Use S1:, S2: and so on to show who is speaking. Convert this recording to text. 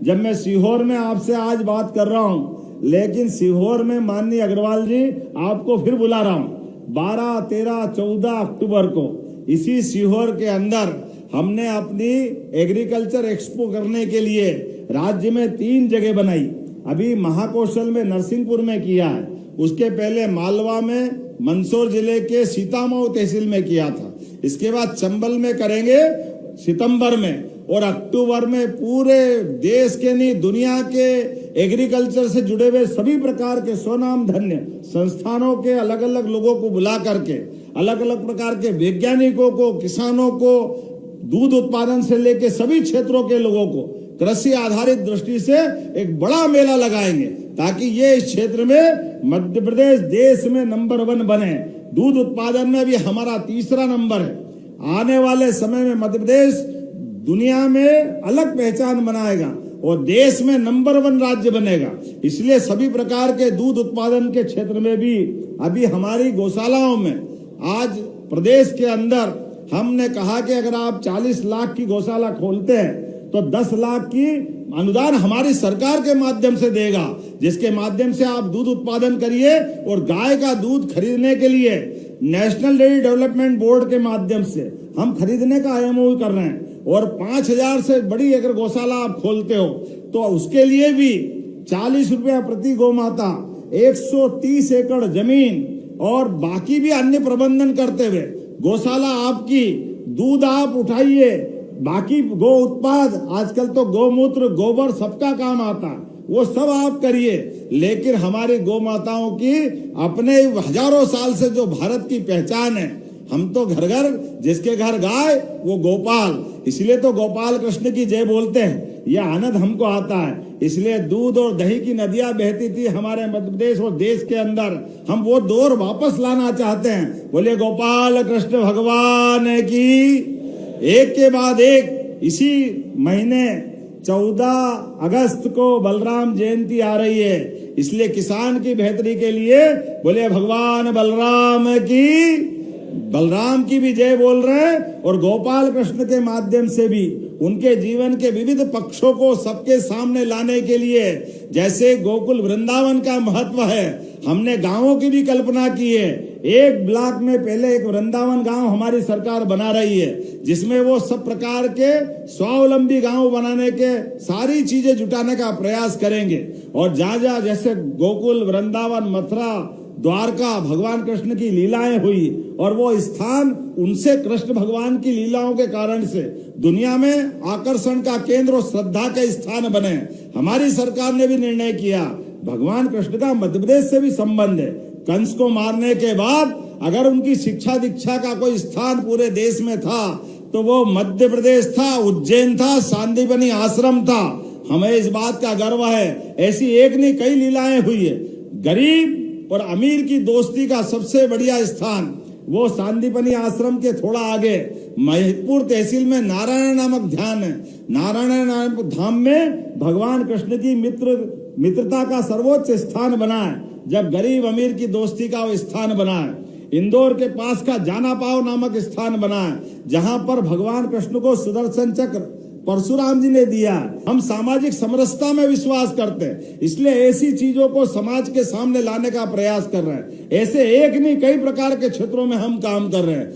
S1: जब मैं सीहोर में आपसे आज बात कर रहा हूं, लेकिन सीहोर में माननीय अग्रवाल जी आपको फिर बुला रहा हूं 12, 13, 14 अक्टूबर को इसी सीहोर के अंदर हमने अपनी एग्रीकल्चर एक्सपो करने के लिए राज्य में 3 जगह बनाई। अभी महाकौशल में नरसिंहपुर में किया है, उसके पहले मालवा में मंदसौर जिले के सीतामऊ तहसील में किया था, इसके बाद चंबल में करेंगे सितंबर में, और अक्टूबर में पूरे देश के नहीं दुनिया के एग्रीकल्चर से जुड़े हुए सभी प्रकार के स्वनाम धन्य संस्थानों के अलग अलग लोगों को बुला करके अलग अलग प्रकार के वैज्ञानिकों को, किसानों को, दूध उत्पादन से लेके सभी क्षेत्रों के लोगों को कृषि आधारित दृष्टि से एक बड़ा मेला लगाएंगे ताकि ये इस क्षेत्र में मध्य प्रदेश देश में नंबर 1 बने। दूध उत्पादन में भी हमारा 3रा नंबर है। आने वाले समय में मध्य प्रदेश दुनिया में अलग पहचान बनाएगा और देश में नंबर 1 राज्य बनेगा। इसलिए सभी प्रकार के दूध उत्पादन के क्षेत्र में भी अभी हमारी गौशालाओं में आज प्रदेश के अंदर हमने कहा कि अगर आप 40 लाख की गौशाला खोलते हैं तो 10 लाख की अनुदान हमारी सरकार के माध्यम से देगा, जिसके माध्यम से आप दूध उत्पादन करिए और गाय का दूध खरीदने के लिए नेशनल डेयरी डेवलपमेंट बोर्ड के माध्यम से हम खरीदने का IMOU कर रहे हैं। और 5,000 से बड़ी अगर गौशाला आप खोलते हो तो उसके लिए भी 40 रुपया प्रति गौमाता, 130 एकड़ जमीन और बाकी भी अन्य प्रबंधन करते हुए गौशाला आपकी, दूध आप उठाइए, बाकी गौ उत्पाद आजकल तो गौमूत्र गोबर सबका काम आता है, वो सब आप करिए। लेकिन हमारी गौ माताओं की अपने हजारों साल से जो भारत की पहचान है, हम तो घर घर जिसके घर गाय वो गोपाल, इसलिए तो गोपाल कृष्ण की जय बोलते हैं। यह आनंद हमको आता है, इसलिए दूध और दही की नदियां बहती थी हमारे मध्य प्रदेश और देश के अंदर, हम वो दौर वापस लाना चाहते हैं। बोलिए गोपाल कृष्ण भगवान की। एक के बाद एक इसी महीने 14 अगस्त को बलराम जयंती आ रही है, इसलिए किसान की बेहतरी के लिए बोले भगवान बलराम की। बलराम की भी जय बोल रहे हैं और गोपाल कृष्ण के माध्यम से भी उनके जीवन के विविध पक्षों को सबके सामने लाने के लिए, जैसे गोकुल वृंदावन का महत्व है, हमने गांवों की भी कल्पना की है। एक ब्लॉक में पहले एक वृंदावन गांव हमारी सरकार बना रही है, जिसमें वो सब प्रकार के स्वावलंबी गांव बनाने के सारी चीजें जुटाने का प्रयास करेंगे। और जहां जहां जैसे गोकुल, वृंदावन, मथुरा, द्वारका भगवान कृष्ण की लीलाएं हुई और वो स्थान उनसे कृष्ण भगवान की लीलाओं के कारण से दुनिया में आकर्षण का केंद्र और श्रद्धा के स्थान बने। हमारी सरकार ने भी निर्णय किया, भगवान कृष्ण का मध्य प्रदेश से भी संबंध है। कंस को मारने के बाद अगर उनकी शिक्षा दीक्षा का कोई स्थान पूरे देश में था तो वो मध्य प्रदेश था, उज्जैन था, सांदीपनी आश्रम था। हमें इस बात का गर्व है। ऐसी एक नहीं कई लीलाएं हुई है। गरीब और अमीर की दोस्ती का सबसे बढ़िया स्थान वो सांदीपनी आश्रम के थोड़ा आगे महिदपुर तहसील में नारायण नामक ध्यान है। नारायण नामक धाम में भगवान कृष्ण की मित्रता का सर्वोच्च स्थान बना है, जब गरीब अमीर की दोस्ती का वो स्थान बना है। इंदौर के पास का जानापाव नामक स्थान बना है, जहां पर भगवान कृष्ण को सुदर्शन चक्र परशुराम जी ने दिया। हम सामाजिक समरसता में विश्वास करते हैं, इसलिए ऐसी चीजों को समाज के सामने लाने का प्रयास कर रहे हैं। ऐसे एक नहीं कई प्रकार के क्षेत्रों में हम काम कर रहे हैं।